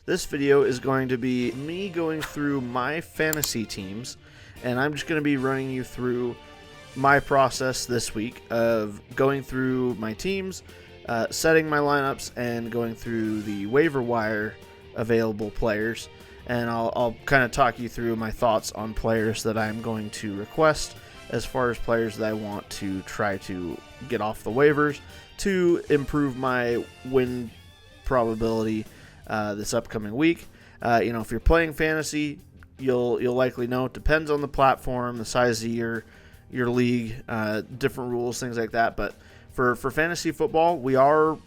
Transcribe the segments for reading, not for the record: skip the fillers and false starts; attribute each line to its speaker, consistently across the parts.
Speaker 1: This video is going to be me going through my fantasy teams, and I'm just going to be running you through my process this week of going through my teams, setting my lineups, and going through the waiver wire available players. And I'll kind of talk you through my thoughts on players that I'm going to request as far as players that I want to try to get off the waivers to improve my win probability this upcoming week. If you're playing fantasy, you'll likely know it depends on the platform, the size of your league, different rules, things like that. But for fantasy football, we are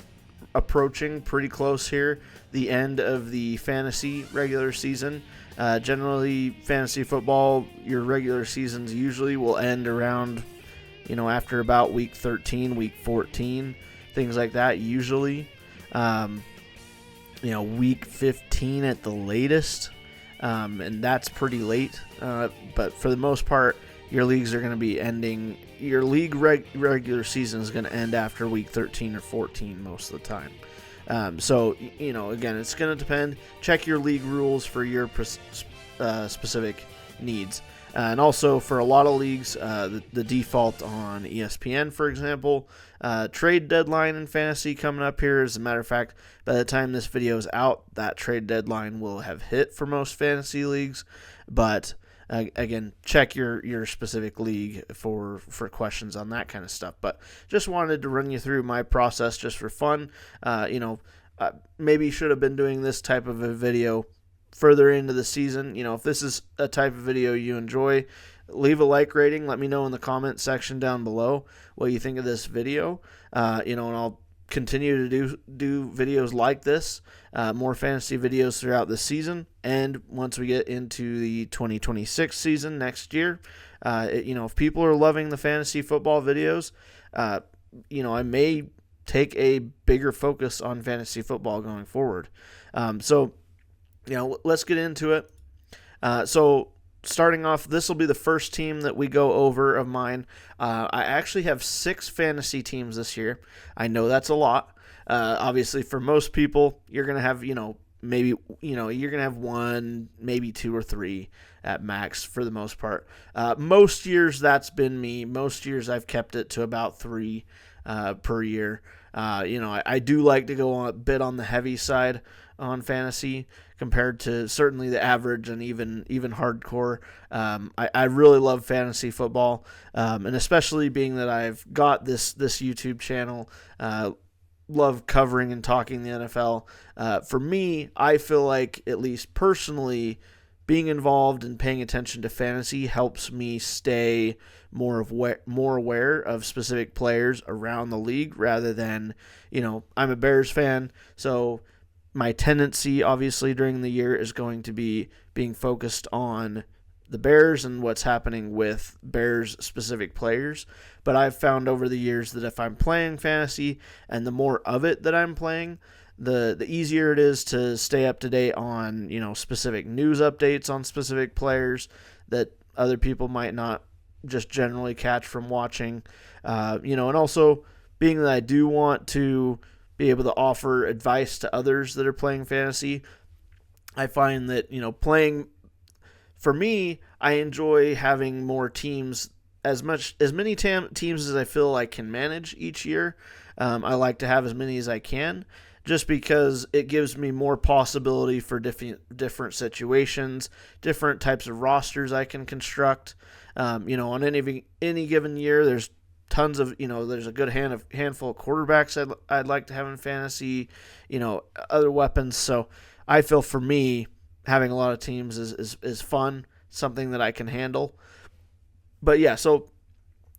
Speaker 1: approaching pretty close here the end of the fantasy regular season. Generally, fantasy football, your regular seasons usually will end around, after about week 13, week 14, things like that usually. Week 15 at the latest, and that's pretty late. But for the most part, your leagues are going to be ending. Your league regular season is going to end after week 13 or 14 most of the time. Again, it's going to depend. Check your league rules for your specific needs. And also for a lot of leagues, the default on ESPN, for example, trade deadline in fantasy coming up here. As a matter of fact, by the time this video is out, that trade deadline will have hit for most fantasy leagues. But again, check your specific league for questions on that kind of stuff. But just wanted to run you through my process just for fun. Maybe should have been doing this type of a video further into the season. If this is a type of video you enjoy, leave a like rating. Let me know in the comment section down below what you think of this video. And I'll continue to do videos like this, more fantasy videos throughout the season. And once we get into the 2026 season next year, if people are loving the fantasy football videos, I may take a bigger focus on fantasy football going forward. Let's get into it. So starting off, this will be the first team that we go over of mine. I actually have 6 fantasy teams this year. I know that's a lot. Obviously, for most people, you're going to have, maybe, you're going to have 1, maybe 2 or 3 at max for the most part. Most years, that's been me. Most years, I've kept it to about 3 per year. I do like to go a bit on the heavy side on fantasy compared to certainly the average and even hardcore. I really love fantasy football, and especially being that I've got this YouTube channel, love covering and talking the NFL. For me, I feel like, at least personally, being involved and paying attention to fantasy helps me stay more aware of specific players around the league rather than, I'm a Bears fan, so my tendency, obviously, during the year is going to be being focused on the Bears and what's happening with Bears-specific players. But I've found over the years that if I'm playing fantasy, and the more of it that I'm playing, the easier it is to stay up to date on, specific news updates on specific players that other people might not just generally catch from watching. And also being that I do want to be able to offer advice to others that are playing fantasy, I find that, for me, I enjoy having more teams, as many teams as I feel I can manage each year. I like to have as many as I can, just because it gives me more possibility for different situations, different types of rosters I can construct. On any given year, there's tons of, there's a good handful of quarterbacks I'd like to have in fantasy, other weapons. So I feel for me, having a lot of teams is fun, something that I can handle. But yeah, so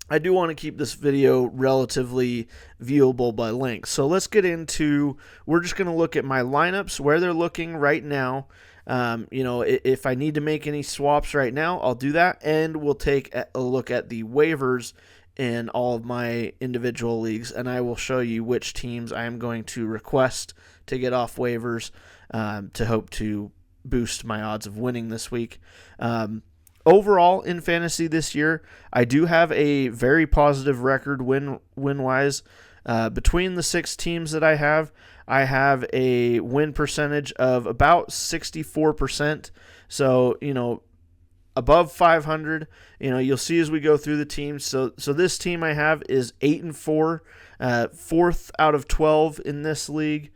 Speaker 1: I do want to keep this video relatively viewable by length. So let's get into, we're just going to look at my lineups, where they're looking right now. If I need to make any swaps right now, I'll do that. And we'll take a look at the waivers in all of my individual leagues, and I will show you which teams I am going to request to get off waivers to hope to boost my odds of winning this week. Overall, in fantasy this year, I do have a very positive record win-wise. Between the 6 teams that I have, I have a win percentage of about 64%. So, above 500. You'll see as we go through the teams. So this team I have is 8-4, fourth out of 12 in this league.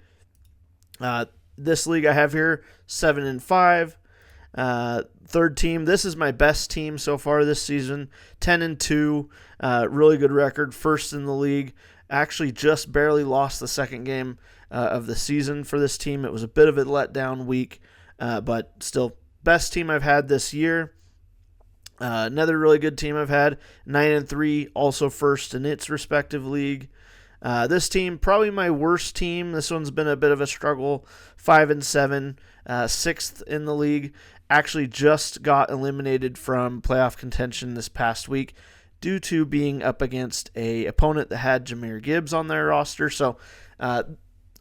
Speaker 1: This league I have here 7-5. Third team. This is my best team so far this season. 10-2. Really good record. First in the league. Actually, just barely lost the second game of the season for this team. It was a bit of a letdown week, but still best team I've had this year. Another really good team I've had, 9-3, also first in its respective league. This team, probably my worst team. This one's been a bit of a struggle, 5-7, sixth in the league. Actually just got eliminated from playoff contention this past week due to being up against a opponent that had Jahmyr Gibbs on their roster. So,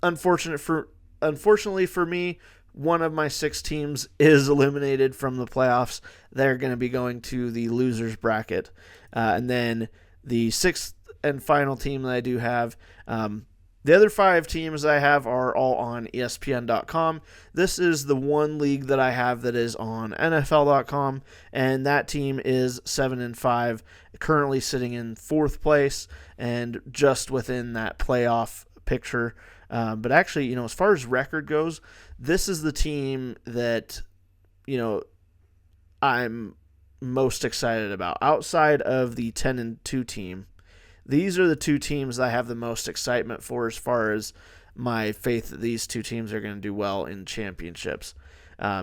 Speaker 1: unfortunately for me, one of my 6 teams is eliminated from the playoffs. They're going to be going to the losers bracket. And then the 6th and final team that I do have, the other 5 teams I have are all on ESPN.com. This is the one league that I have that is on NFL.com, and that team is 7-5, currently sitting in 4th place and just within that playoff picture. But actually, as far as record goes, this is the team that, I'm most excited about. Outside of the 10-2 team, these are the 2 teams I have the most excitement for as far as my faith that these 2 teams are going to do well in championships,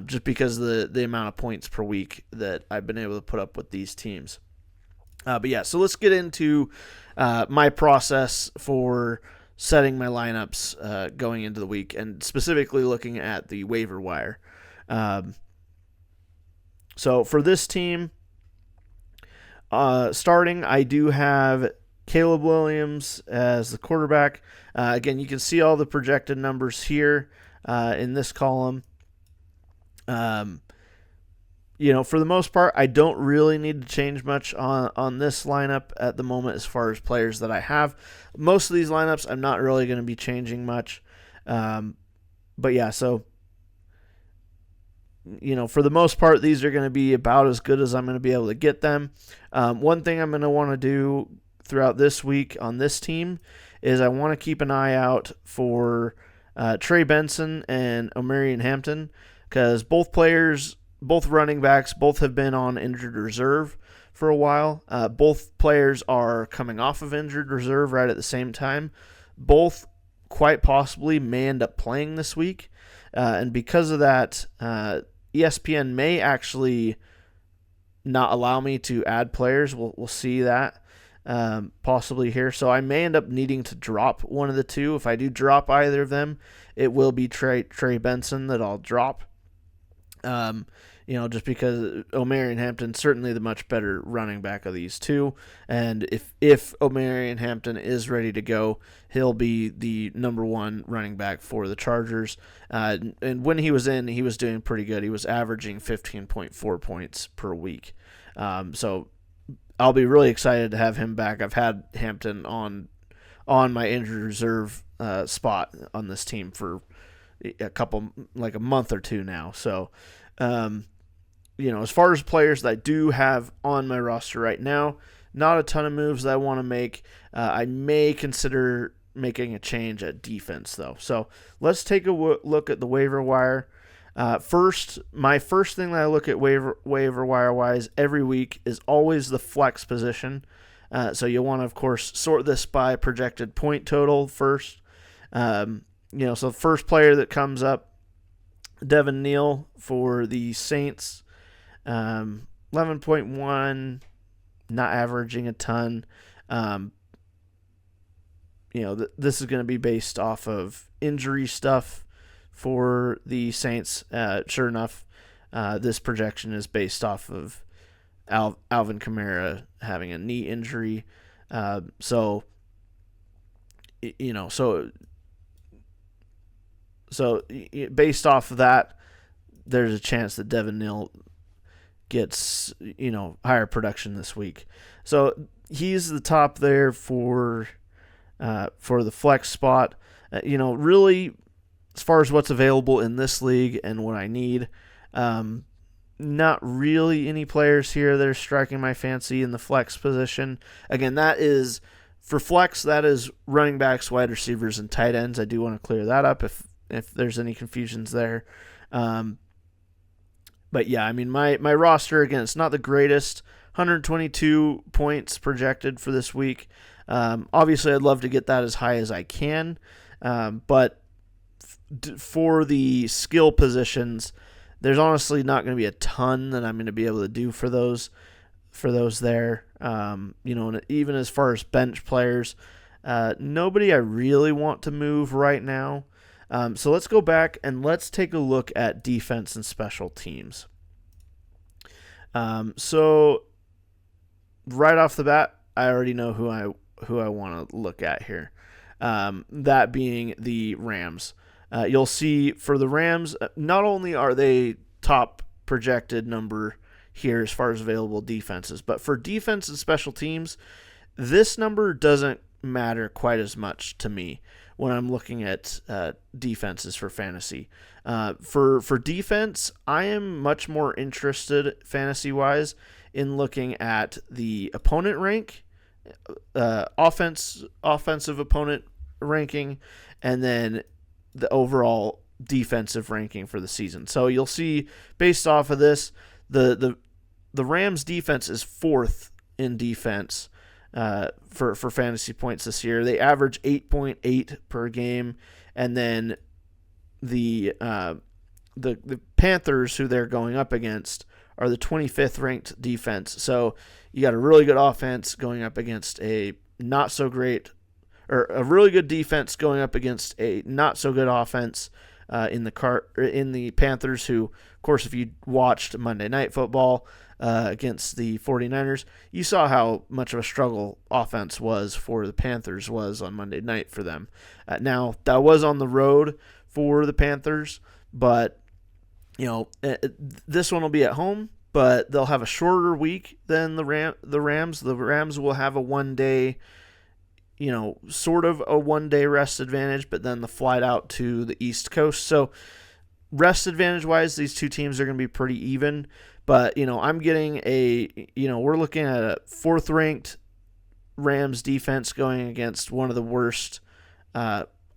Speaker 1: just because of the amount of points per week that I've been able to put up with these teams. But yeah, so let's get into my process for setting my lineups going into the week, and specifically looking at the waiver wire. So for this team, starting, I do have Caleb Williams as the quarterback. Again, you can see all the projected numbers here in this column. For the most part, I don't really need to change much on this lineup at the moment as far as players that I have. Most of these lineups, I'm not really going to be changing much. But yeah, so, for the most part, these are going to be about as good as I'm going to be able to get them. One thing I'm going to want to do throughout this week on this team is I want to keep an eye out for Trey Benson and Omarion Hampton, because both running backs, both have been on injured reserve for a while. Both players are coming off of injured reserve right at the same time. Both quite possibly may end up playing this week. And because of that, ESPN may actually not allow me to add players. We'll see that possibly here. So I may end up needing to drop one of the 2. If I do drop either of them, it will be Trey Benson that I'll drop. Just because Omarion Hampton's certainly the much better running back of these 2. And if Omarion Hampton is ready to go, he'll be the number 1 running back for the Chargers. And when he was in, he was doing pretty good. He was averaging 15.4 points per week. So I'll be really excited to have him back. I've had Hampton on my injured reserve spot on this team for a month or 2 now. So, as far as players that I do have on my roster right now, not a ton of moves that I want to make. I may consider making a change at defense, though. So let's take a look at the waiver wire. My first thing that I look at waiver wire wise every week is always the flex position. So you'll want to, of course, sort this by projected point total first. So the first player that comes up, Devin Neal for the Saints, 11.1, not averaging a ton. This is going to be based off of injury stuff for the Saints. Sure enough, this projection is based off of Alvin Kamara having a knee injury. So based off of that, there's a chance that Devin Neal gets, higher production this week. So he's the top there for the flex spot. Really as far as what's available in this league and what I need, not really any players here that are striking my fancy in the flex position. Again, that is for flex. That is running backs, wide receivers, and tight ends. I do want to clear that up if there's any confusions there. But yeah, I mean my roster again, it's not the greatest. 122 points projected for this week. Obviously, I'd love to get that as high as I can, but for the skill positions, there's honestly not going to be a ton that I'm going to be able to do for those there. And even as far as bench players, nobody I really want to move right now. So let's go back and let's take a look at defense and special teams. So right off the bat, I already know who I want to look at here. That being the Rams. You'll see for the Rams, not only are they top projected number here as far as available defenses, but for defense and special teams, this number doesn't matter quite as much to me when I'm looking at defenses for fantasy. For defense, I am much more interested fantasy-wise in looking at the opponent rank, offensive opponent ranking, and then the overall defensive ranking for the season. So you'll see based off of this, the Rams defense is 4th in defense for fantasy points this year. They average 8.8 per game, and then the Panthers, who they're going up against, are the 25th ranked defense. So you got a really good offense going up against a not so great, or a really good defense going up against a not so good offense in the Panthers, who, of course, if you watched Monday Night Football against the 49ers, you saw how much of a struggle offense was for the Panthers was on Monday night for them. Now, that was on the road for the Panthers, but this one will be at home, but they'll have a shorter week than the Rams. The Rams will have a one-day, sort of a one-day rest advantage, but then the flight out to the East Coast. So rest advantage-wise, these two teams are going to be pretty even. But, I'm getting we're looking at a 4th-ranked Rams defense going against one of the worst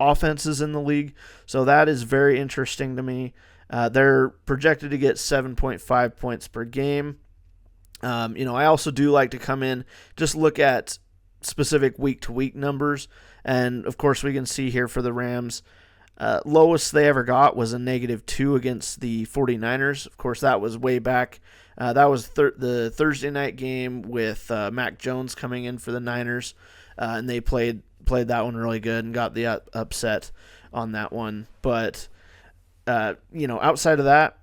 Speaker 1: offenses in the league. So that is very interesting to me. They're projected to get 7.5 points per game. I also do like to come in, just look at specific week-to-week numbers. And, of course, we can see here for the Rams, lowest they ever got was a -2 against the 49ers. Of course, that was way back. That was the Thursday night game with Mac Jones coming in for the Niners, and they played that one really good and got the upset on that one. But outside of that,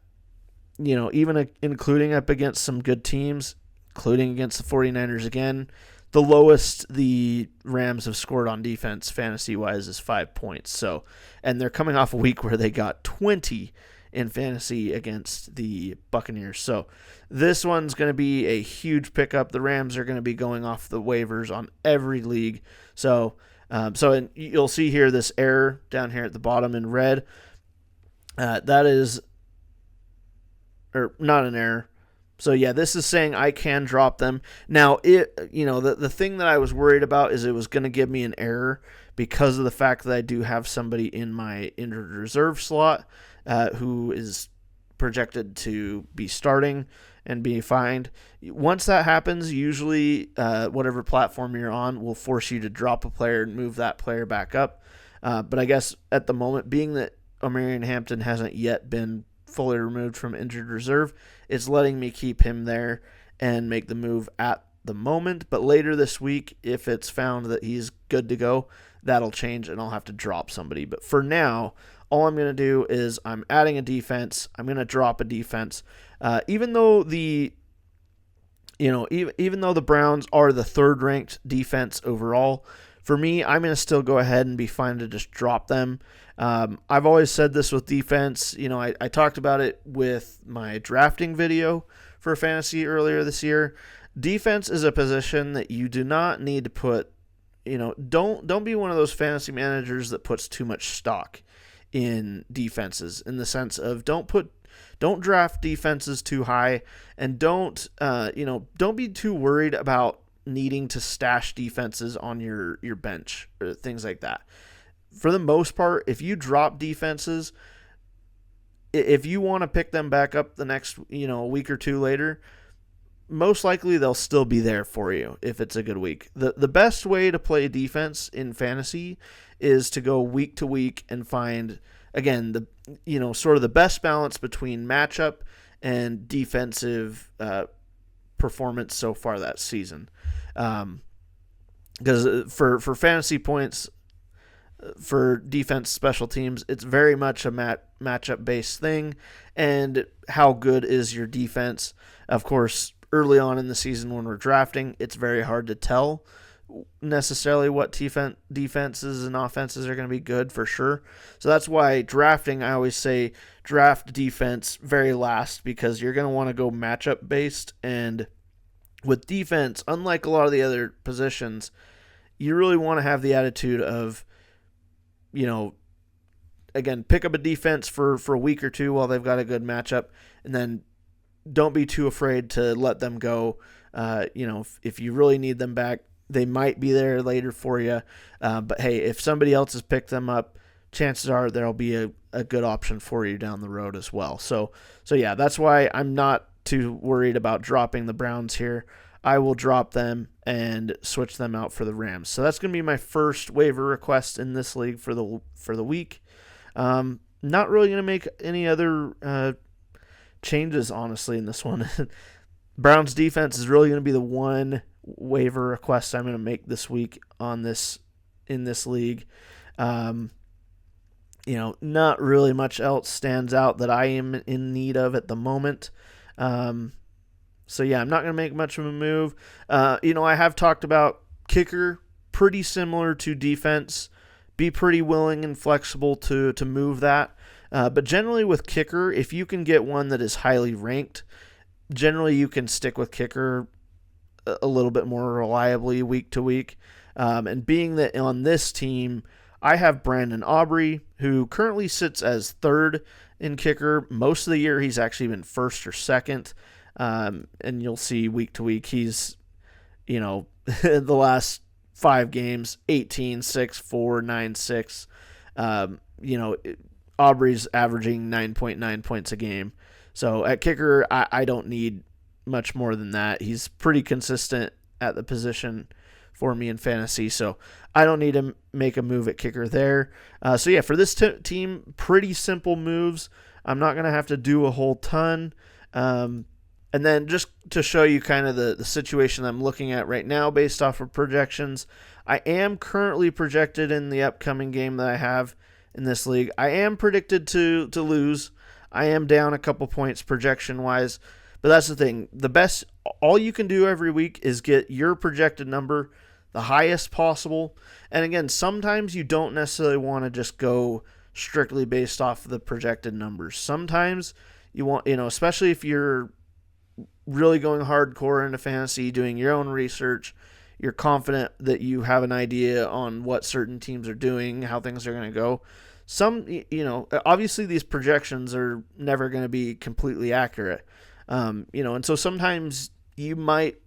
Speaker 1: even including up against some good teams, including against the 49ers again, the lowest the Rams have scored on defense fantasy-wise is 5 points. So, and they're coming off a week where they got 20 in fantasy against the Buccaneers. So this one's going to be a huge pickup. The Rams are going to be going off the waivers on every league. So you'll see here this error down here at the bottom in red. That is, or not an error. So yeah, this is saying I can drop them. Now, the thing that I was worried about is it was going to give me an error because of the fact that I do have somebody in my injured reserve slot who is projected to be starting and be fined. Once that happens, usually whatever platform you're on will force you to drop a player and move that player back up. But I guess at the moment, being that Omarion Hampton hasn't yet been fully removed from injured reserve, it's letting me keep him there and make the move at the moment. But later this week, if it's found that he's good to go, that'll change and I'll have to drop somebody. But for now, all I'm going to do is I'm adding a defense. I'm going to drop a defense. Even though the Browns are the 3rd ranked defense overall, for me, I'm going to still go ahead and be fine to just drop them. I've always said this with defense. I talked about it with my drafting video for fantasy earlier this year. Defense is a position that you do not need to put, don't be one of those fantasy managers that puts too much stock in defenses, in the sense of don't draft defenses too high, and don't be too worried about needing to stash defenses on your bench or things like that. For the most part, if you drop defenses, if you want to pick them back up the next a week or two later, most likely they'll still be there for you if it's a good week. The best way to play defense in fantasy is to go week to week and find, again, the sort of the best balance between matchup and defensive performance so far that season. Because for fantasy points, for defense special teams, it's very much a matchup based thing. And how good is your defense? Of course, early on in the season when we're drafting, it's very hard to tell necessarily what defenses and offenses are going to be good for sure. So that's why drafting, I always say draft defense very last, because you're going to want to go matchup based. And with defense, unlike a lot of the other positions, you really want to have the attitude of, again, pick up a defense for a week or two while they've got a good matchup, and then don't be too afraid to let them go. If you really need them back, they might be there later for you. But hey, if somebody else has picked them up, chances are there'll be a good option for you down the road as well. So yeah, that's why I'm not too worried about dropping the Browns here. I will drop them and switch them out for the Rams. So that's going to be my first waiver request in this league for the week. Not really going to make any other changes, honestly, in this one. Browns defense is really going to be the one waiver request I'm going to make this week in this league. Not really much else stands out that I am in need of at the moment. So yeah, I'm not going to make much of a move. I have talked about kicker, pretty similar to defense. Be pretty willing and flexible to move that. But generally with kicker, if you can get one that is highly ranked, generally you can stick with kicker a little bit more reliably week to week. And being that on this team, I have Brandon Aubrey, who currently sits as third in kicker. Most of the year he's actually been first or second. And you'll see week to week he's, the last 5 games, 18, 6, 4, 9, 6. Aubrey's averaging 9.9 points a game. So at kicker, I don't need much more than that. He's pretty consistent at the position for me in fantasy, so I don't need to make a move at kicker there. For this team, pretty simple moves. I'm not going to have to do a whole ton. And then just to show you kind of the situation I'm looking at right now based off of projections, I am currently projected in the upcoming game that I have in this league. I am predicted to lose. I am down a couple points projection-wise, but that's the thing. All you can do every week is get your projected number the highest possible. And again, sometimes you don't necessarily want to just go strictly based off of the projected numbers. Sometimes you want, especially if you're really going hardcore into fantasy, doing your own research, you're confident that you have an idea on what certain teams are doing, how things are going to go. Obviously these projections are never going to be completely accurate. And so sometimes you might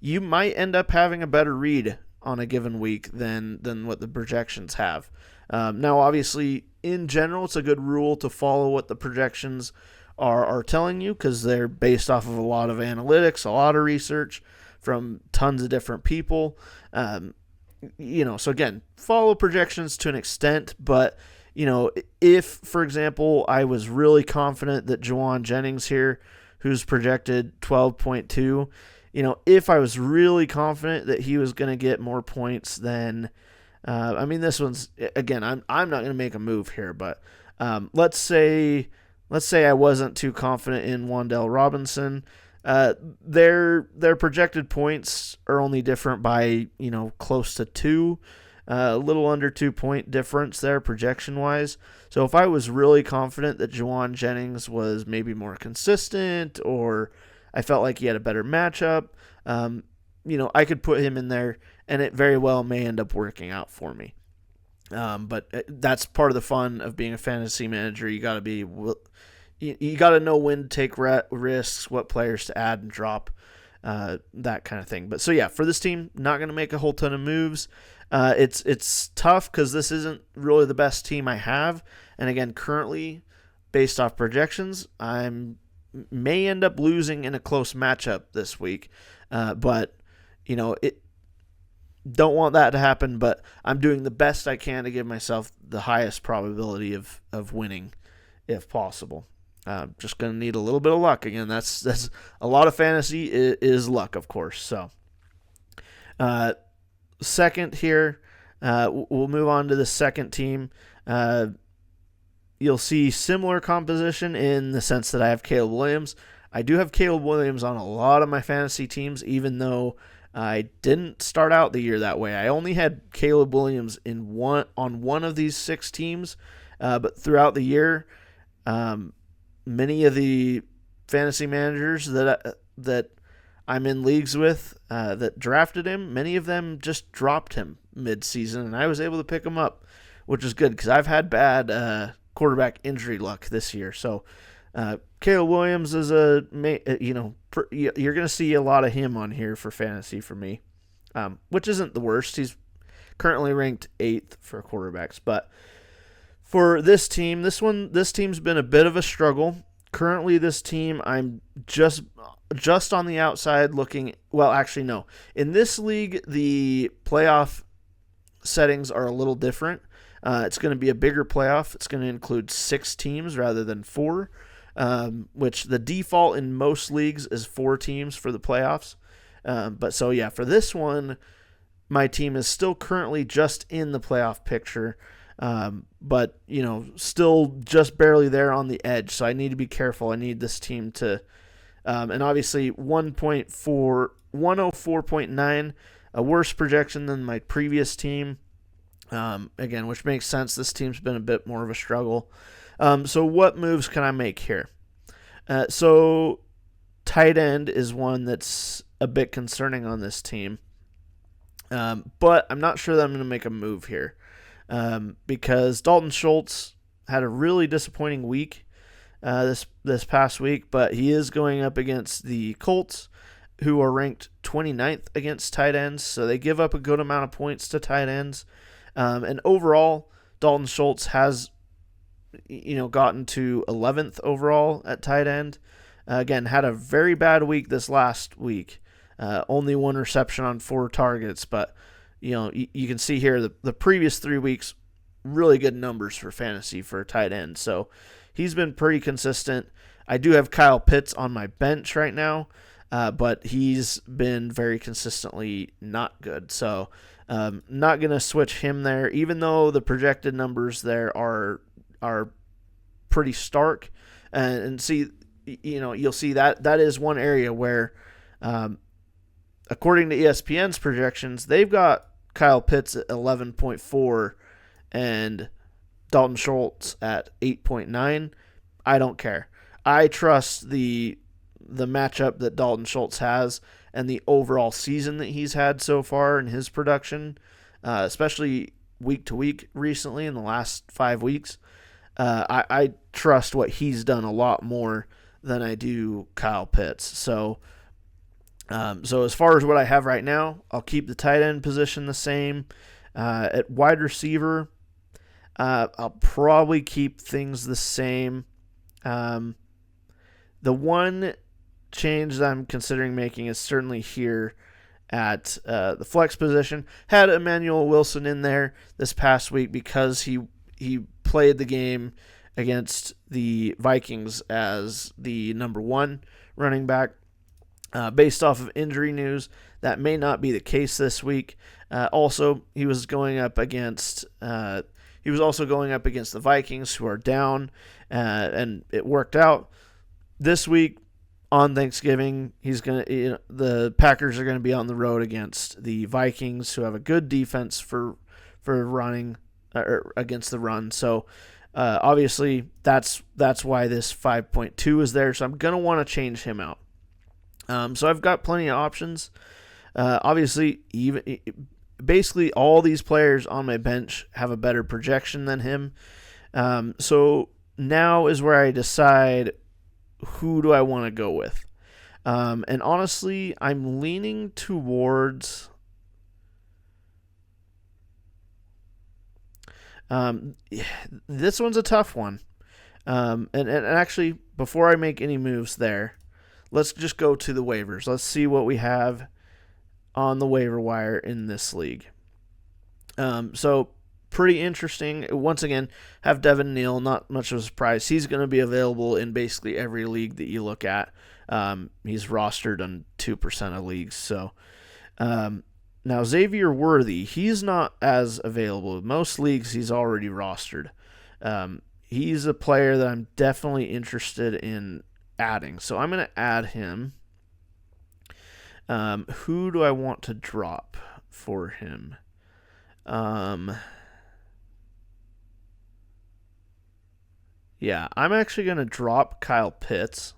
Speaker 1: end up having a better read on a given week than what the projections have. Now, obviously, in general, it's a good rule to follow what the projections are telling you, because they're based off of a lot of analytics, a lot of research from tons of different people. So again, follow projections to an extent, but if, for example, I was really confident that Juwan Jennings here, who's projected 12.2, if I was really confident that he was going to get more points than, this one's, again, I'm not going to make a move here, but let's say I wasn't too confident in Wan'Dale Robinson. Their projected points are only different by, close to 2, a little under 2-point difference there projection-wise. So if I was really confident that Juwan Jennings was maybe more consistent, or I felt like he had a better matchup, I could put him in there, and it very well may end up working out for me. But that's part of the fun of being a fantasy manager. You got to be, you got to know when to take risks, what players to add and drop, that kind of thing. But so yeah, for this team, not going to make a whole ton of moves. It's tough because this isn't really the best team I have, and again, currently, based off projections, may end up losing in a close matchup this week. But it don't want that to happen. But I'm doing the best I can to give myself the highest probability of winning, if possible. Just gonna need a little bit of luck again. That's a lot of fantasy is luck, of course. So, second here, we'll move on to the second team. You'll see similar composition in the sense that I have Caleb Williams. I do have Caleb Williams on a lot of my fantasy teams, even though I didn't start out the year that way. I only had Caleb Williams on one of these 6 teams, but throughout the year, many of the fantasy managers that I'm in leagues with that drafted him, many of them just dropped him mid-season, and I was able to pick him up, which is good because I've had bad quarterback injury luck this year. So Caleb Williams is you're going to see a lot of him on here for fantasy for me, which isn't the worst. He's currently ranked 8th for quarterbacks, but for this team, this team's been a bit of a struggle. Currently, this team, I'm just on the outside looking. Well, actually, no. In this league, the playoff settings are a little different. It's going to be a bigger playoff. It's going to include 6 teams rather than 4, which the default in most leagues is 4 teams for the playoffs. But so, yeah, for this one, my team is still currently just in the playoff picture. But, still just barely there on the edge. So I need to be careful. I need this team to, and obviously 104.9, a worse projection than my previous team. Again, which makes sense. This team's been a bit more of a struggle. So what moves can I make here? So tight end is one that's a bit concerning on this team. But I'm not sure that I'm going to make a move here. Because Dalton Schultz had a really disappointing week this past week, but he is going up against the Colts, who are ranked 29th against tight ends, so they give up a good amount of points to tight ends. And overall, Dalton Schultz has gotten to 11th overall at tight end. Again, had a very bad week this last week. Only 1 reception on 4 targets, but you can see here the previous 3 weeks, really good numbers for fantasy for a tight end. So he's been pretty consistent. I do have Kyle Pitts on my bench right now, but he's been very consistently not good. So not going to switch him there, even though the projected numbers there are pretty stark. And see, you'll see that is one area where, according to ESPN's projections, they've got Kyle Pitts at 11.4 and Dalton Schultz at 8.9. I don't care. I trust the matchup that Dalton Schultz has and the overall season that he's had so far in his production, especially week to week recently in the last 5 weeks. I trust what he's done a lot more than I do Kyle Pitts. So as far as what I have right now, I'll keep the tight end position the same. At wide receiver, I'll probably keep things the same. The one change that I'm considering making is certainly here at the flex position. Had Emmanuel Wilson in there this past week because he played the game against the Vikings as the number 1 running back. Based off of injury news, that may not be the case this week. Also, he was going up against the Vikings, who are down, and it worked out. This week on Thanksgiving, the Packers are gonna be on the road against the Vikings, who have a good defense for running or against the run. So obviously that's why this 5.2 is there. So I'm gonna want to change him out. So I've got plenty of options. Obviously, even basically all these players on my bench have a better projection than him. So now is where I decide who do I want to go with. And honestly, I'm leaning towards this one's a tough one. And actually, before I make any moves there, let's just go to the waivers. Let's see what we have on the waiver wire in this league. So pretty interesting. Once again, have Devin Neal, not much of a surprise. He's going to be available in basically every league that you look at. He's rostered on 2% of leagues. So now Xavier Worthy, he's not as available. In most leagues, he's already rostered. He's a player that I'm definitely interested in adding. So I'm going to add him. Who do I want to drop for him? Yeah, I'm actually going to drop Kyle Pitts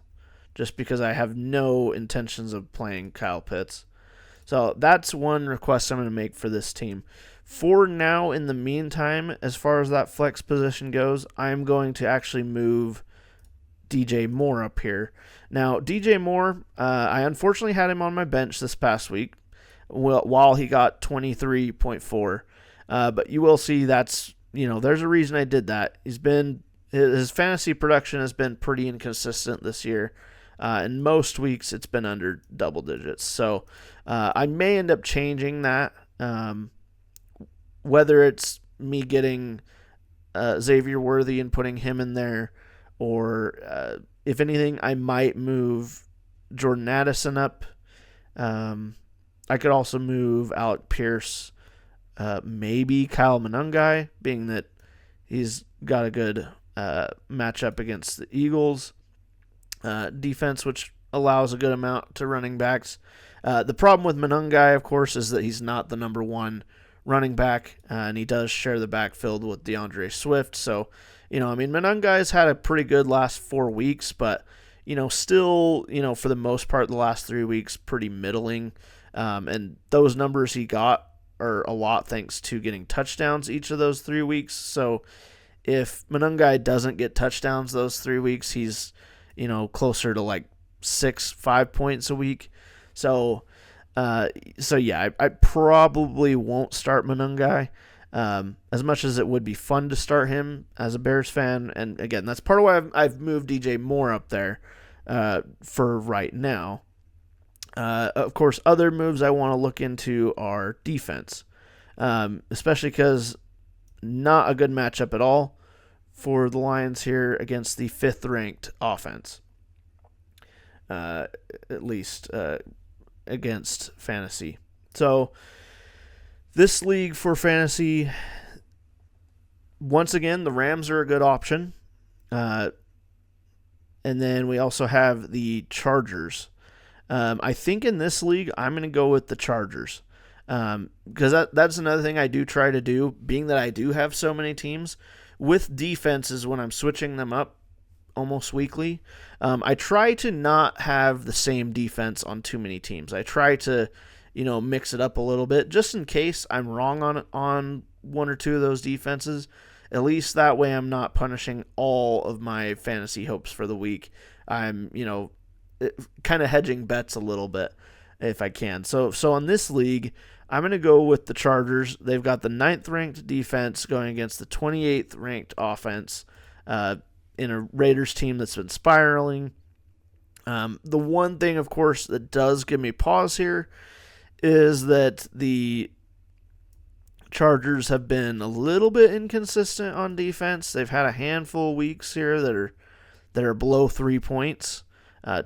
Speaker 1: just because I have no intentions of playing Kyle Pitts. So that's one request I'm going to make for this team. For now, in the meantime, as far as that flex position goes, I'm going to actually move DJ Moore up here. Now, DJ Moore, I unfortunately had him on my bench this past week while he got 23.4. But you will see there's a reason I did that. His fantasy production has been pretty inconsistent this year. In most weeks, it's been under double digits. So I may end up changing that. Whether it's me getting Xavier Worthy and putting him in there, or if anything, I might move Jordan Addison up. I could also move Alec Pierce, maybe Kyle Monangai, being that he's got a good matchup against the Eagles defense, which allows a good amount to running backs. The problem with Monangai, of course, is that he's not the number one running back, and he does share the backfield with DeAndre Swift. So, Monangai's had a pretty good last 4 weeks, but, still, for the most part, the last 3 weeks, pretty middling. And those numbers he got are a lot thanks to getting touchdowns each of those 3 weeks. So if Monangai doesn't get touchdowns those 3 weeks, he's, closer to like 5 points a week. So yeah, I probably won't start Monangai. As much as it would be fun to start him as a Bears fan, and again, that's part of why I've moved DJ Moore up there for right now. Of course, other moves I want to look into are defense, especially because not a good matchup at all for the Lions here against the 5th-ranked offense, at least against fantasy. So this league for fantasy, once again, the Rams are a good option. And then we also have the Chargers. I think in this league, I'm going to go with the Chargers. Because that's another thing I do try to do, being that I do have so many teams. With defenses, when I'm switching them up almost weekly, I try to not have the same defense on too many teams. I try to, mix it up a little bit, just in case I'm wrong on one or two of those defenses. At least that way I'm not punishing all of my fantasy hopes for the week. I'm, kind of hedging bets a little bit if I can. So on this league, I'm going to go with the Chargers. They've got the 9th-ranked defense going against the 28th-ranked offense in a Raiders team that's been spiraling. The one thing, of course, that does give me pause here is that the Chargers have been a little bit inconsistent on defense. They've had a handful of weeks here that are below 3 points,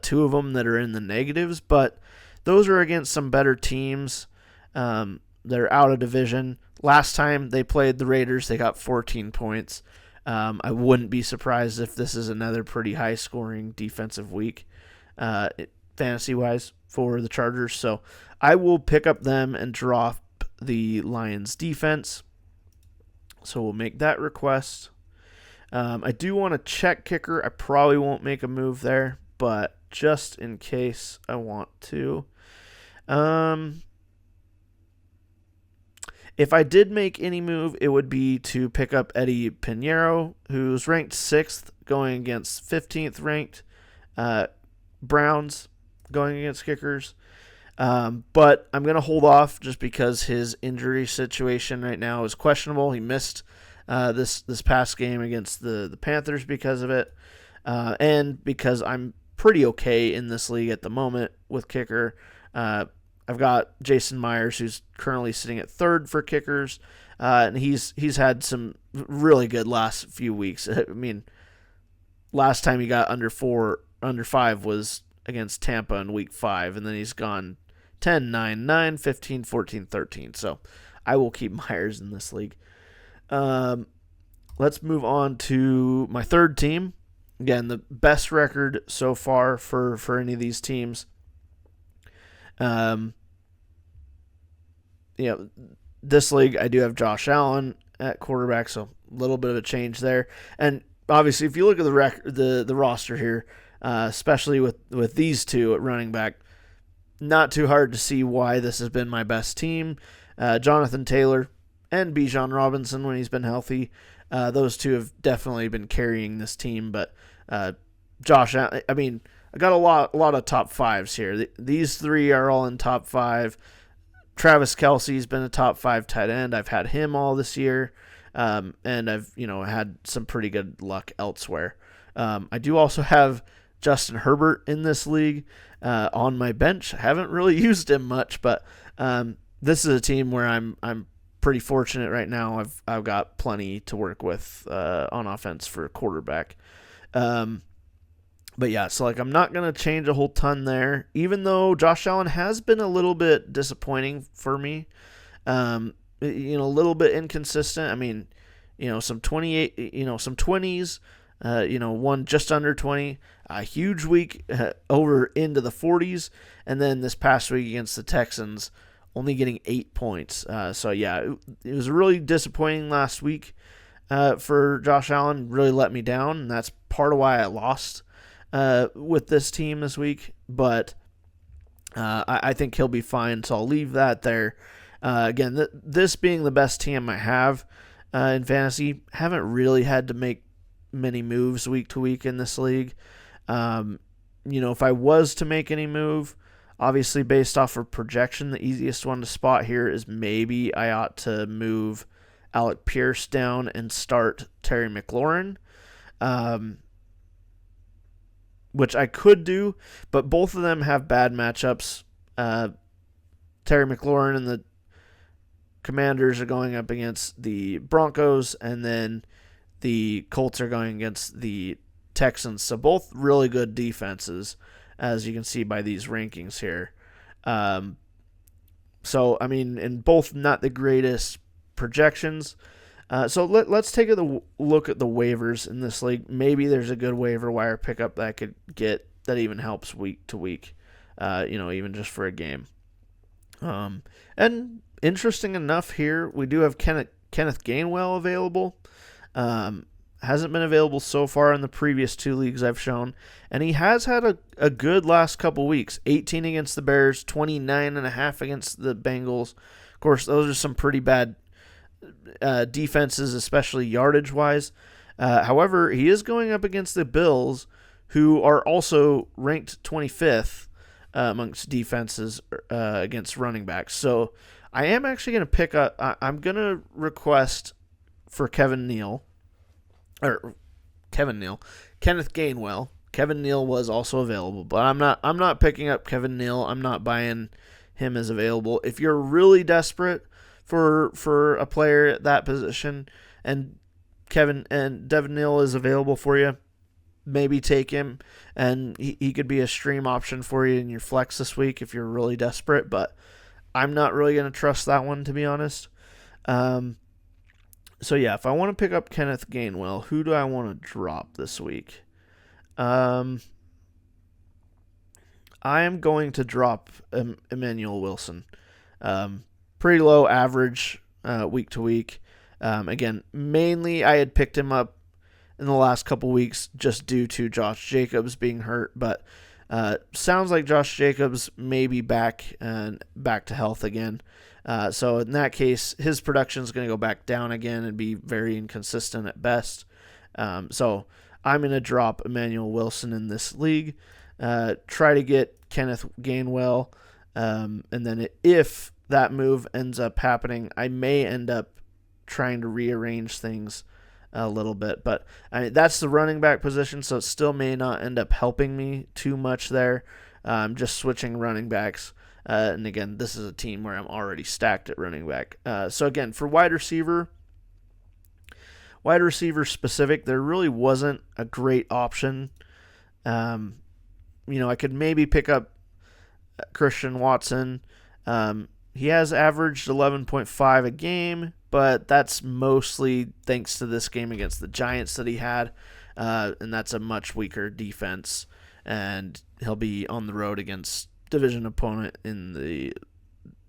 Speaker 1: 2 of them that are in the negatives, but those are against some better teams. They're out of division. Last time they played the Raiders, they got 14 points. I wouldn't be surprised if this is another pretty high-scoring defensive week, fantasy-wise, for the Chargers. So I will pick up them and drop the Lions' defense. So we'll make that request. I do want to check kicker. I probably won't make a move there, but just in case I want to. If I did make any move, it would be to pick up Eddie Pinheiro, who's ranked 6th, going against 15th ranked Browns, going against kickers. But I'm going to hold off just because his injury situation right now is questionable. He missed this past game against the Panthers because of it, and because I'm pretty okay in this league at the moment with kicker. I've got Jason Myers, who's currently sitting at 3rd for kickers, and he's had some really good last few weeks. I mean, last time he got under 5 was against Tampa in week 5, and then he's gone 10, 9, 9, 15, 14, 13. So I will keep Myers in this league. Let's move on to my 3rd team. Again, the best record so far for any of these teams. This league I do have Josh Allen at quarterback, so a little bit of a change there. And obviously, if you look at the roster here, especially with these two at running back, not too hard to see why this has been my best team. Jonathan Taylor and Bijan Robinson when he's been healthy, those two have definitely been carrying this team. But Josh Allen, I mean, I got a lot of top 5s here. These 3 are all in top 5. Travis Kelce's been a top 5 tight end. I've had him all this year, and I've had some pretty good luck elsewhere. I do also have Justin Herbert in this league on my bench. I haven't really used him much, but this is a team where I'm pretty fortunate right now. I've got plenty to work with on offense for a quarterback. But yeah, so I'm not going to change a whole ton there, even though Josh Allen has been a little bit disappointing for me. A little bit inconsistent. I mean, some 28, some 20s, one just under 20, a huge week over into the 40s, and then this past week against the Texans, only getting 8 points. So yeah, it was really disappointing last week for Josh Allen. Really let me down, and that's part of why I lost with this team this week, but I think he'll be fine, so I'll leave that there. Again, this being the best team I have in fantasy, haven't really had to make many moves week to week in this league. If I was to make any move, obviously based off of projection, the easiest one to spot here is maybe I ought to move Alec Pierce down and start Terry McLaurin. Which I could do, but both of them have bad matchups. Terry McLaurin and the Commanders are going up against the Broncos, and then the Colts are going against the Texans. So both really good defenses, as you can see by these rankings here. And both not the greatest projections. So let's take a look at the waivers in this league. Maybe there's a good waiver wire pickup that I could get that even helps week to week, even just for a game. And interesting enough here, we do have Kenneth Gainwell available. Hasn't been available so far in the previous 2 leagues I've shown, and he has had a good last couple weeks. 18 against the Bears, 29.5 against the Bengals. Of course, those are some pretty bad defenses, especially yardage-wise. However, he is going up against the Bills, who are also ranked 25th amongst defenses against running backs. So I am actually going to pick up. I'm going to request for Kenneth Gainwell. Kevin Neal was also available, but I'm not picking up Kevin Neal. I'm not buying him as available. If you're really desperate for a player at that position, and Devin Neal is available for you, maybe take him, and he could be a stream option for you in your flex this week if you're really desperate, but I'm not really going to trust that one, to be honest. So yeah, if I want to pick up Kenneth Gainwell, who do I want to drop this week? I am going to drop Emmanuel Wilson. Pretty low average week to week. Again, mainly I had picked him up in the last couple weeks just due to Josh Jacobs being hurt, but sounds like Josh Jacobs may be back to health again. So in that case, his production is going to go back down again and be very inconsistent at best. So I'm going to drop Emmanuel Wilson in this league, try to get Kenneth Gainwell, and then if that move ends up happening, I may end up trying to rearrange things a little bit. But I mean, that's the running back position, so it still may not end up helping me too much there. Just switching running backs. And again, this is a team where I'm already stacked at running back. So again, for wide receiver specific, there really wasn't a great option. I could maybe pick up Christian Watson. He has averaged 11.5 a game, but that's mostly thanks to this game against the Giants that he had, and that's a much weaker defense, and he'll be on the road against division opponent in the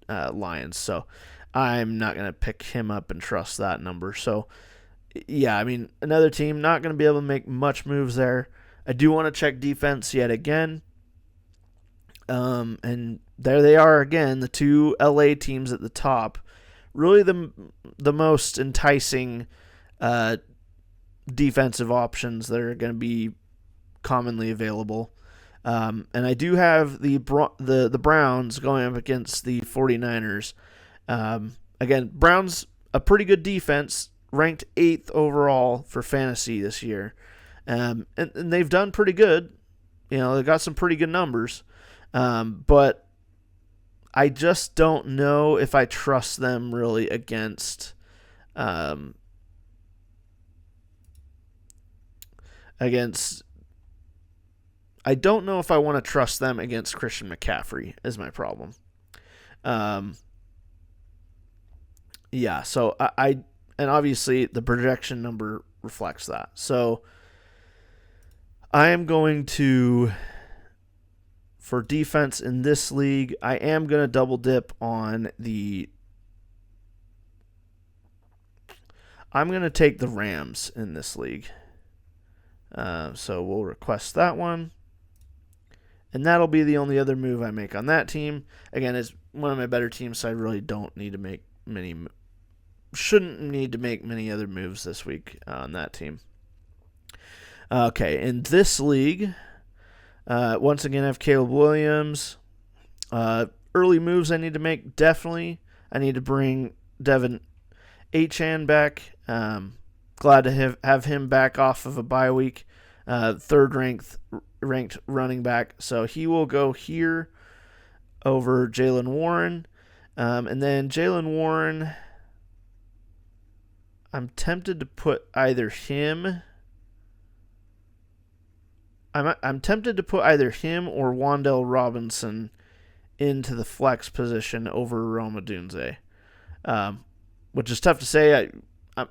Speaker 1: Lions, so I'm not going to pick him up and trust that number. So, yeah, I mean, another team not going to be able to make much moves there. I do want to check defense yet again. And there they are again, the two LA teams at the top. Really the most enticing defensive options that are going to be commonly available. And I do have the Browns going up against the 49ers. Again, Browns, a pretty good defense, ranked 8th overall for fantasy this year. And they've done pretty good. They've got some pretty good numbers. But I just don't know if I trust them really against I don't know if I want to trust them against Christian McCaffrey is my problem. Yeah, so I and obviously the projection number reflects that. So I am going to, for defense in this league, I am going to double dip on I'm going to take the Rams in this league. So we'll request that one. And that'll be the only other move I make on that team. Again, it's one of my better teams, so I really shouldn't need to make many other moves this week on that team. Okay, in this league, once again, I have Caleb Williams. Early moves I need to make, definitely. I need to bring Devin Achane back. Glad to have him back off of a bye week. Third ranked running back. So he will go here over Jaylen Warren. And then Jaylen Warren, I'm tempted to put either him... I'm tempted to put either him or Wan'Dale Robinson into the flex position over Rome Odunze, which is tough to say.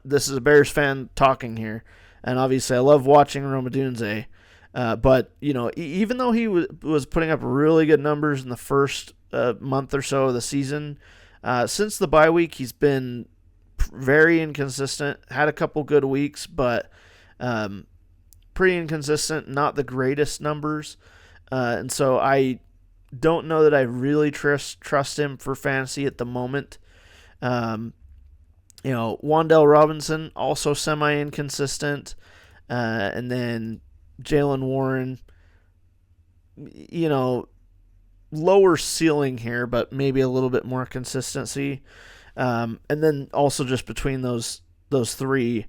Speaker 1: This is a Bears fan talking here, and obviously I love watching Rome Odunze, but even though he was putting up really good numbers in the first month or so of the season, since the bye week he's been very inconsistent. Had a couple good weeks, but pretty inconsistent, not the greatest numbers. And so I don't know that I really trust him for fantasy at the moment. Wan'Dale Robinson, also semi-inconsistent. And then Jaylen Warren, lower ceiling here, but maybe a little bit more consistency. And then also just between those three,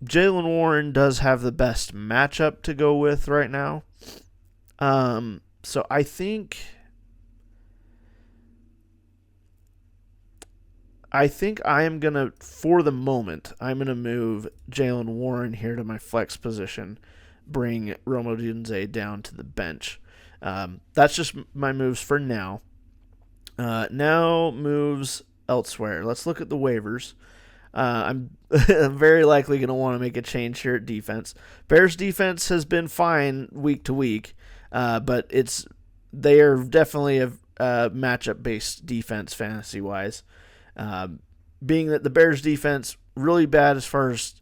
Speaker 1: Jaylen Warren does have the best matchup to go with right now. So I think I am going to, for the moment, I'm going to move Jaylen Warren here to my flex position, bring Rome Odunze down to the bench. That's just my moves for now. Now moves elsewhere. Let's look at the waivers. I'm very likely going to want to make a change here at defense. Bears defense has been fine week to week, but they are definitely a matchup-based defense fantasy-wise. Being that the Bears defense really bad as far as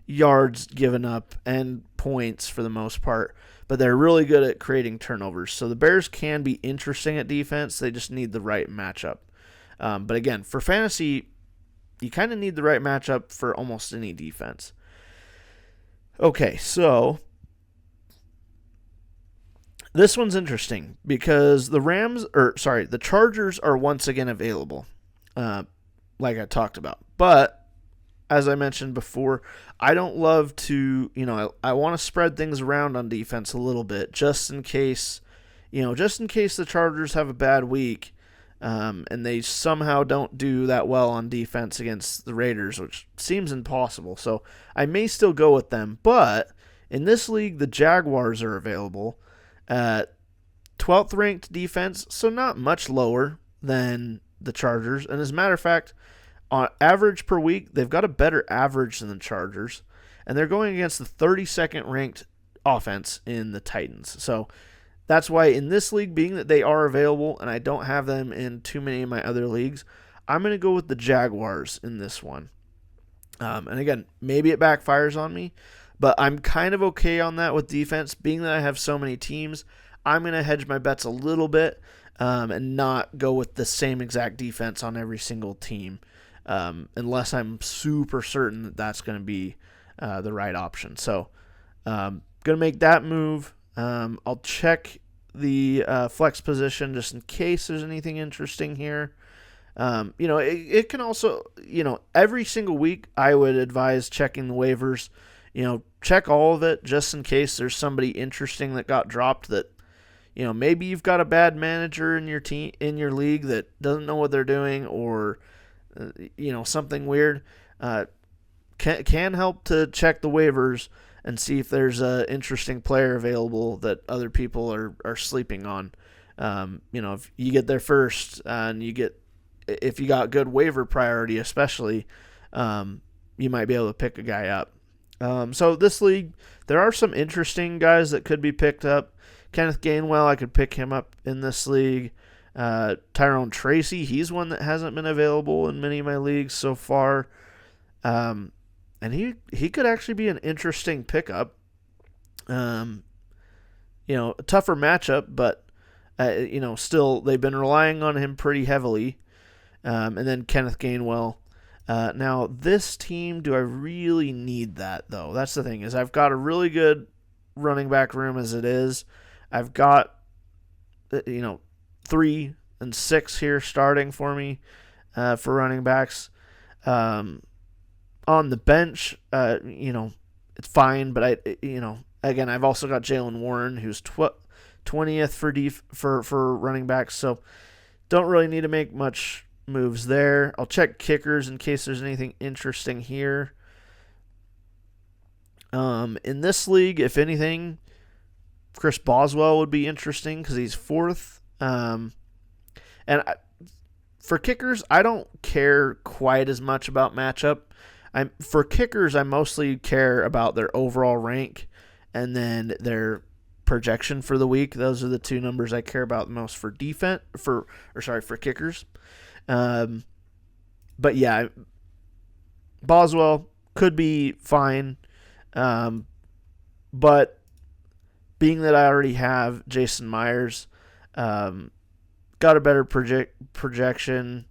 Speaker 1: yards given up and points for the most part, but they're really good at creating turnovers. So the Bears can be interesting at defense. They just need the right matchup. But again, for fantasy, you kind of need the right matchup for almost any defense. Okay, so this one's interesting because the Chargers are once again available, like I talked about. But as I mentioned before, I don't love to, I want to spread things around on defense a little bit just in case the Chargers have a bad week and they somehow don't do that well on defense against the Raiders, which seems impossible. So I may still go with them. But in this league, the Jaguars are available at 12th ranked defense, so not much lower than the Chargers. And as a matter of fact, on average per week, they've got a better average than the Chargers, and they're going against the 32nd ranked offense in the Titans. So that's why in this league, being that they are available and I don't have them in too many of my other leagues, I'm going to go with the Jaguars in this one. And again, maybe it backfires on me, but I'm kind of okay on that with defense. Being that I have so many teams, I'm going to hedge my bets a little bit and not go with the same exact defense on every single team. Unless I'm super certain that that's going to be the right option. So, going to make that move. I'll check the flex position just in case there's anything interesting here. It can also, every single week I would advise checking the waivers. Check all of it just in case there's somebody interesting that got dropped that, maybe you've got a bad manager in your team, in your league that doesn't know what they're doing, or something weird. Can help to check the waivers and see if there's an interesting player available that other people are sleeping on. If you get there first and if you got good waiver priority, especially, you might be able to pick a guy up. So this league, there are some interesting guys that could be picked up. Kenneth Gainwell, I could pick him up in this league. Tyrone Tracy, he's one that hasn't been available in many of my leagues so far. And he could actually be an interesting pickup. A tougher matchup, but, still they've been relying on him pretty heavily. And then Kenneth Gainwell. Now, this team, do I really need that, though? That's the thing, is I've got a really good running back room as it is. I've got, 3 and 6 here starting for me for running backs. On the bench, it's fine, but again, I've also got Jaylen Warren, who's 20th for running backs, so don't really need to make much moves there. I'll check kickers in case there's anything interesting here. In this league, if anything, Chris Boswell would be interesting because he's 4th. For kickers, I don't care quite as much about matchup. For kickers, I mostly care about their overall rank and then their projection for the week. Those are the two numbers I care about most for kickers. But yeah, Boswell could be fine. But being that I already have Jason Myers, got a better projection,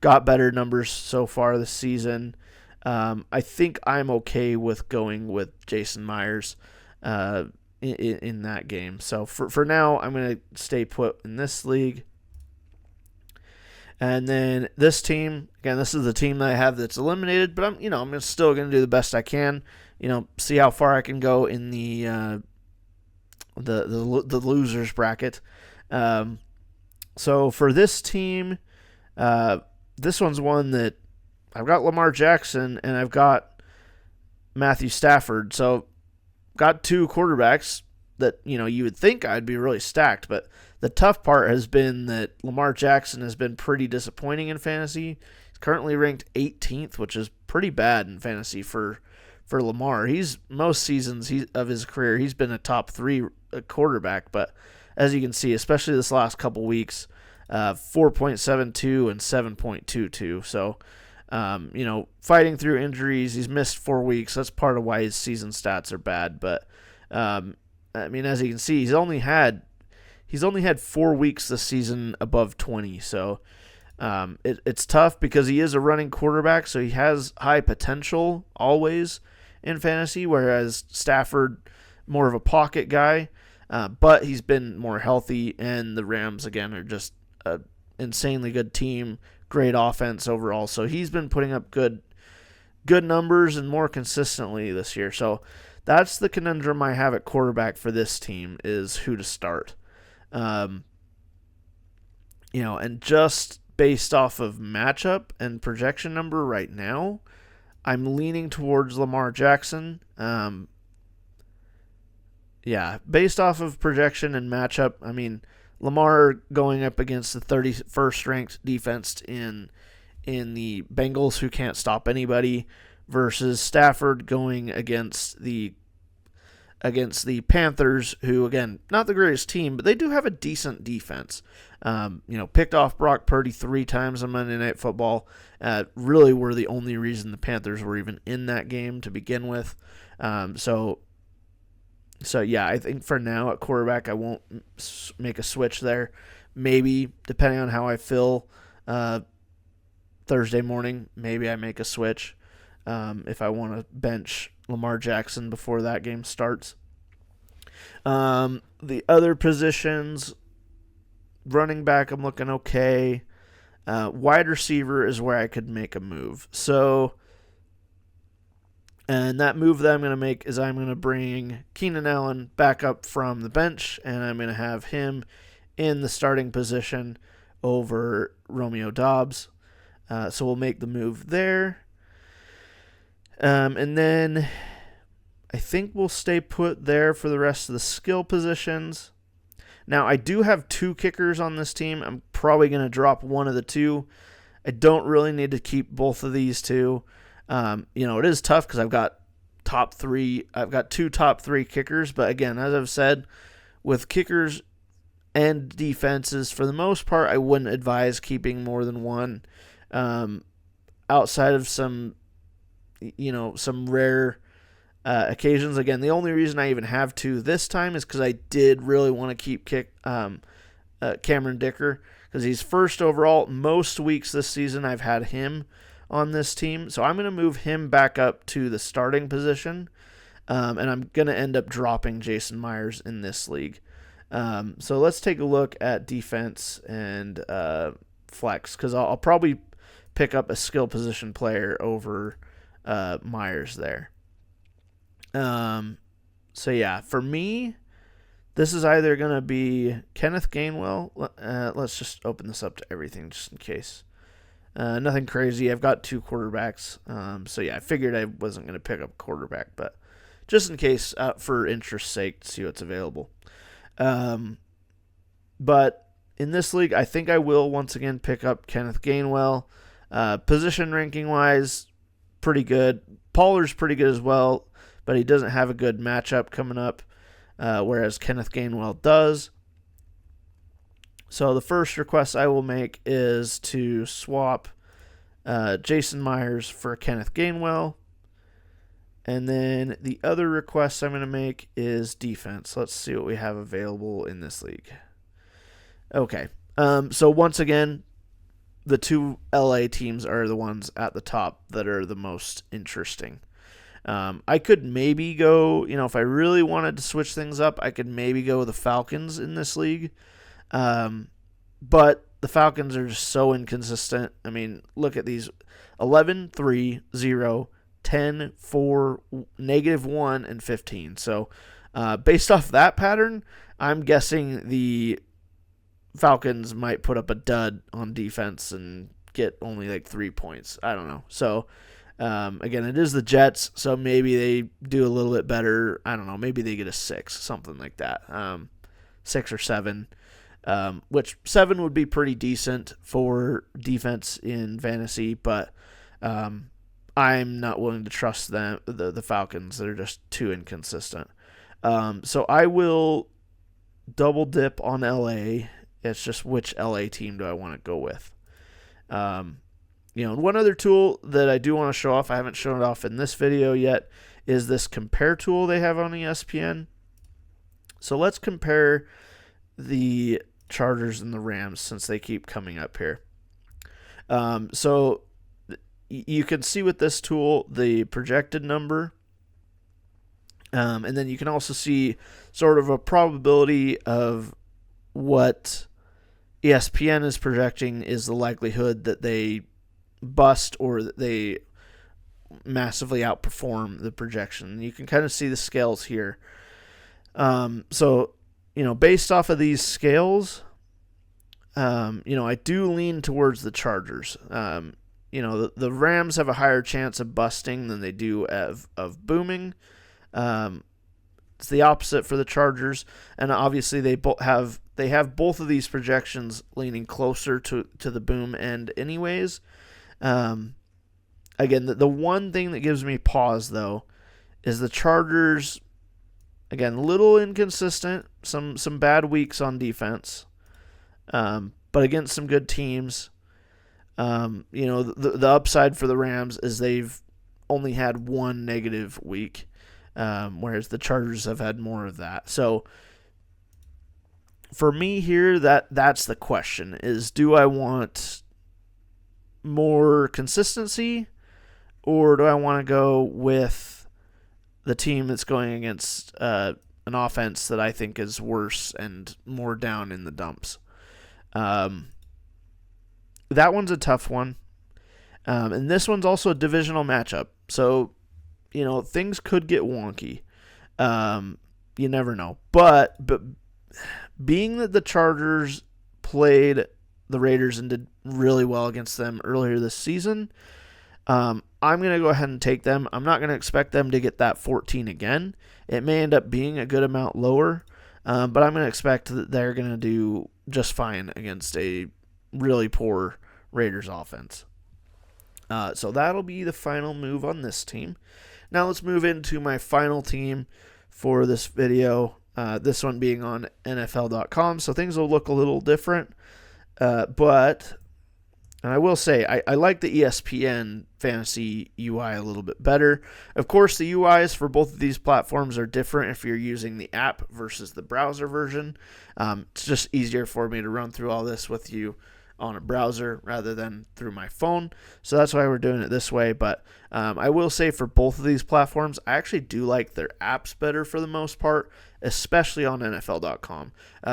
Speaker 1: got better numbers so far this season. I think I'm okay with going with Jason Myers in that game. So for now, I'm going to stay put in this league. And then this team, again, this is the team that I have that's eliminated, but I'm still going to do the best I can. See how far I can go in the losers bracket. So for this team, this one's one that I've got Lamar Jackson and I've got Matthew Stafford. So got 2 quarterbacks that, you would think I'd be really stacked, but the tough part has been that Lamar Jackson has been pretty disappointing in fantasy. He's currently ranked 18th, which is pretty bad in fantasy for Lamar. Most seasons of his career, he's been a top 3 quarterback, but as you can see, especially this last couple weeks, 4.72 and 7.22. So, fighting through injuries, he's missed 4 weeks. That's part of why his season stats are bad. But, as you can see, he's only had 4 weeks this season above 20. So, It's tough because he is a running quarterback, so he has high potential always in fantasy, whereas Stafford, more of a pocket guy, but he's been more healthy, and the Rams, again, are just an insanely good team, great offense overall. So he's been putting up good numbers and more consistently this year. So that's the conundrum I have at quarterback for this team, is who to start. And just based off of matchup and projection number right now, I'm leaning towards Lamar Jackson. Based off of projection and matchup, I mean, Lamar going up against the 31st ranked defense in the Bengals, who can't stop anybody, versus Stafford going against the Panthers, who, again, not the greatest team, but they do have a decent defense. Picked off Brock Purdy 3 times on Monday Night Football. Really were the only reason the Panthers were even in that game to begin with. So I think for now at quarterback, I won't make a switch there. Maybe, depending on how I feel Thursday morning, maybe I make a switch if I want to bench Lamar Jackson before that game starts. The other positions, running back, I'm looking okay. Wide receiver is where I could make a move. And that move that I'm going to make is I'm going to bring Keenan Allen back up from the bench, and I'm going to have him in the starting position over Romeo Doubs. So we'll make the move there. And then I think we'll stay put there for the rest of the skill positions. Now, I do have 2 kickers on this team. I'm probably going to drop one of the 2. I don't really need to keep both of these 2. It is tough because I've got 2 top 3 kickers. But again, as I've said, with kickers and defenses, for the most part, I wouldn't advise keeping more than one. Outside of some rare occasions. Again, the only reason I even have 2 this time is because I did really want to keep Cameron Dicker, because he's first overall. Most weeks this season I've had him on this team, so I'm going to move him back up to the starting position, and I'm going to end up dropping Jason Myers in this league. So let's take a look at defense and flex, because I'll probably pick up a skill position player over Myers there. For me, this is either going to be Kenneth Gainwell. Let's just open this up to everything just in case. Nothing crazy. I've got 2 quarterbacks. I figured I wasn't going to pick up a quarterback, but just in case, for interest's sake, to see what's available. But in this league, I think I will once again pick up Kenneth Gainwell. Position ranking wise, pretty good. Pollard's pretty good as well, but he doesn't have a good matchup coming up, whereas Kenneth Gainwell does. So the first request I will make is to swap Jason Myers for Kenneth Gainwell. And then the other request I'm going to make is defense. Let's see what we have available in this league. Okay. So once again, the 2 LA teams are the ones at the top that are the most interesting. I could maybe go, if I really wanted to switch things up, I could maybe go with the Falcons in this league. But the Falcons are just so inconsistent. I mean, look at these: 11, 3, 0, 10, 4, -1, and 15. So based off that pattern, I'm guessing the Falcons might put up a dud on defense and get only like 3 points. I don't know. So again, it is the Jets, so maybe they do a little bit better. I don't know. Maybe they get a 6, something like that. 6 or 7. Which 7 would be pretty decent for defense in fantasy, but I'm not willing to trust them, the Falcons. They're just too inconsistent. So I will double dip on LA. It's just which LA team do I want to go with. And one other tool that I do want to show off, I haven't shown it off in this video yet, is this compare tool they have on ESPN. So let's compare the Chargers and the Rams, since they keep coming up here. So you can see with this tool the projected number, and then you can also see sort of a probability of what ESPN is projecting is the likelihood that they bust or that they massively outperform the projection. You can kind of see the scales here. So, based off of these scales, I do lean towards the Chargers. The Rams have a higher chance of busting than they do of booming. It's the opposite for the Chargers, and obviously they have both of these projections leaning closer to the boom end, anyways. Again, the one thing that gives me pause though is the Chargers. Again, a little inconsistent, some bad weeks on defense, but against some good teams. The upside for the Rams is they've only had one negative week. Whereas the Chargers have had more of that. So for me here, that's the question: is do I want more consistency, or do I want to go with the team that's going against an offense that I think is worse and more down in the dumps? That one's a tough one, and this one's also a divisional matchup. So things could get wonky. You never know. But being that the Chargers played the Raiders and did really well against them earlier this season, I'm going to go ahead and take them. I'm not going to expect them to get that 14 again. It may end up being a good amount lower, but I'm going to expect that they're going to do just fine against a really poor Raiders offense. So that'll be the final move on this team. Now let's move into my final team for this video, this one being on NFL.com, so things will look a little different. But I will say, I like the ESPN fantasy UI a little bit better. Of course, the UIs for both of these platforms are different if you're using the app versus the browser version. It's just easier for me to run through all this with you on a browser rather than through my phone. So that's why we're doing it this way. But I will say for both of these platforms, I actually do like their apps better for the most part, especially on NFL.com.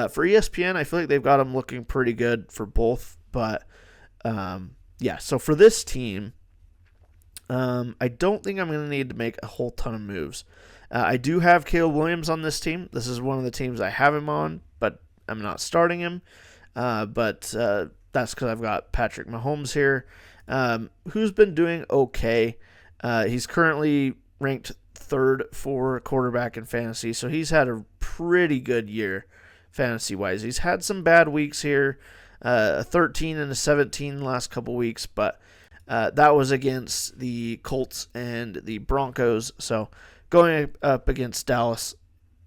Speaker 1: For ESPN, I feel like they've got them looking pretty good for both. But so for this team, I don't think I'm going to need to make a whole ton of moves. I do have Caleb Williams on this team. This is one of the teams I have him on, but I'm not starting him. But that's because I've got Patrick Mahomes here, who's been doing okay. He's currently ranked third for quarterback in fantasy, so he's had a pretty good year fantasy-wise. He's had some bad weeks here, a 13 and a 17 the last couple weeks, but that was against the Colts and the Broncos. So going up against Dallas,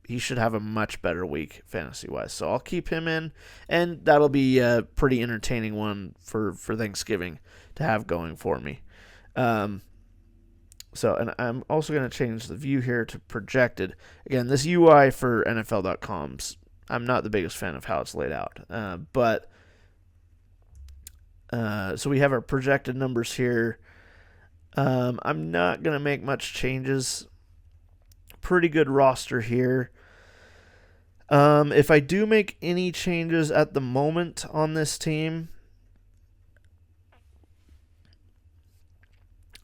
Speaker 1: he should have a much better week fantasy-wise. So I'll keep him in, and that'll be a pretty entertaining one for Thanksgiving to have going for me. And I'm also going to change the view here to projected. Again, this UI for NFL.com's, I'm not the biggest fan of how it's laid out. So we have our projected numbers here. I'm not going to make much changes. Pretty good roster here. If I do make any changes at the moment on this team,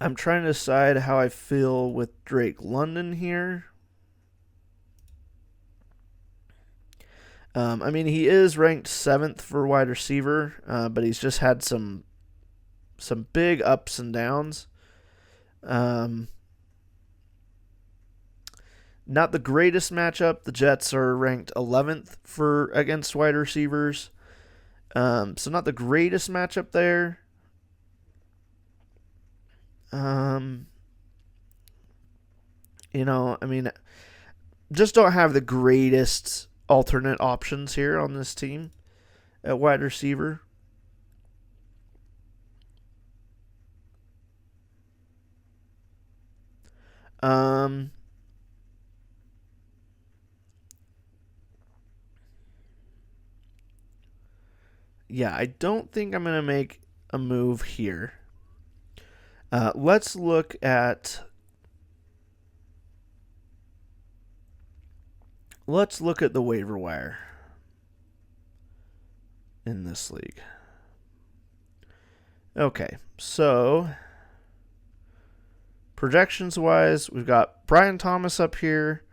Speaker 1: I'm trying to decide how I feel with Drake London here. He is ranked 7th for wide receiver, but he's just had some big ups and downs. Not the greatest matchup. The Jets are ranked 11th against wide receivers. So not the greatest matchup there. Just don't have the greatest alternate options here on this team at wide receiver. I don't think I'm going to make a move here. Let's look at the waiver wire in this league. Okay, so projections wise, we've got Brian Thomas up here.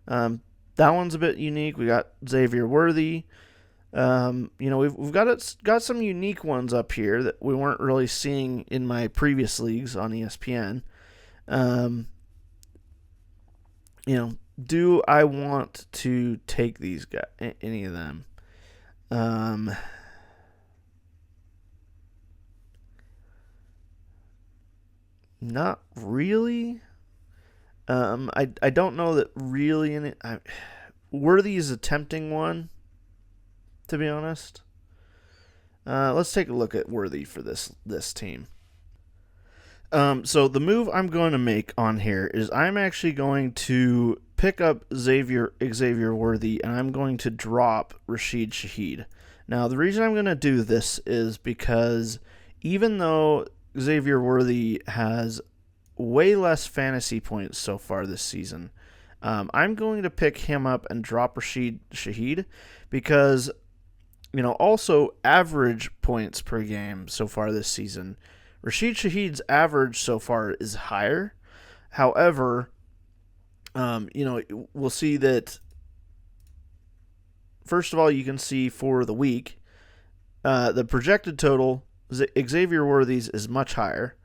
Speaker 1: That one's a bit unique. We got Xavier Worthy. We've got some unique ones up here that we weren't really seeing in my previous leagues on ESPN. Do I want to take these guys, any of them? Not really. I don't know that really Worthy is a tempting one, to be honest. Let's take a look at Worthy for this team. So the move I'm going to make on here is I'm actually going to pick up Xavier Worthy, and I'm going to drop Rashid Shaheed. Now, the reason I'm going to do this is because even though Xavier Worthy has way less fantasy points so far this season, I'm going to pick him up and drop Rashid Shaheed because, also average points per game so far this season, Rashid Shaheed's average so far is higher. However, we'll see that, first of all, you can see for the week, the projected total, Xavier Worthy's is much higher,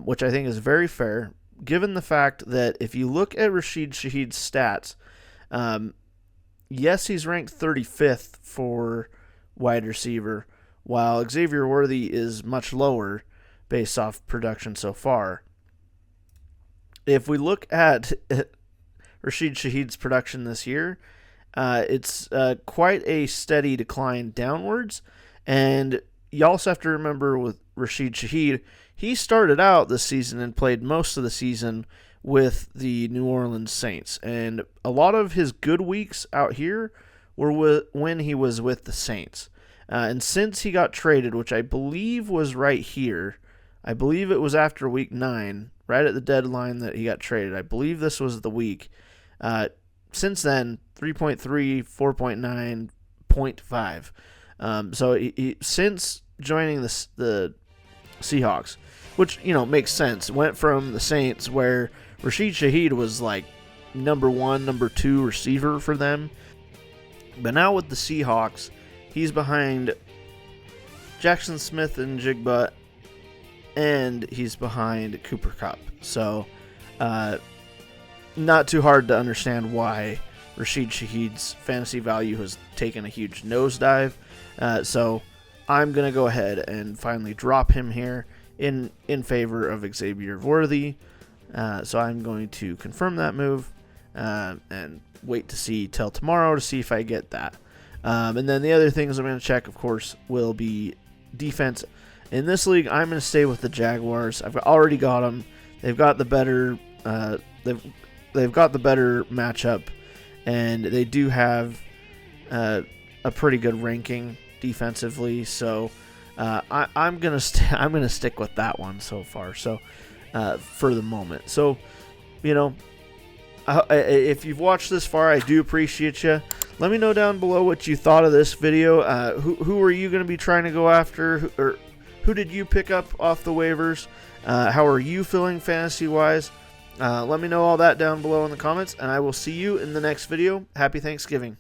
Speaker 1: which I think is very fair, given the fact that if you look at Rashid Shaheed's stats, yes, he's ranked 35th for wide receiver, while Xavier Worthy is much lower based off production so far. If we look at Rashid Shaheed's production this year, it's quite a steady decline downwards, and you also have to remember with Rashid Shaheed, he started out this season and played most of the season with the New Orleans Saints, and a lot of his good weeks out here were when he was with the Saints. And since he got traded, which I believe was right here, I believe it was after week 9, right at the deadline that he got traded. I believe this was the week. Since then, 3.3, 4.9, 0.5. So he since joining the Seahawks, which, makes sense, went from the Saints where Rashid Shaheed was like number 1, number 2 receiver for them. But now with the Seahawks, he's behind Jackson Smith and Jigba, and he's behind Cooper Kupp. So, not too hard to understand why Rashid Shaheed's fantasy value has taken a huge nosedive. So, I'm going to go ahead and finally drop him here in favor of Xavier Worthy. So, I'm going to confirm that move and wait to see till tomorrow to see if I get that. And then the other things I'm going to check, of course, will be defense. In this league, I'm going to stay with the Jaguars. I've already got them. They've got the better. They've got the better matchup, and they do have a pretty good ranking defensively. So I'm gonna stick with that one so far. So for the moment. So if you've watched this far, I do appreciate you. Let me know down below what you thought of this video. Who are you going to be trying to go after? Or who did you pick up off the waivers? How are you feeling fantasy-wise? Let me know all that down below in the comments, and I will see you in the next video. Happy Thanksgiving.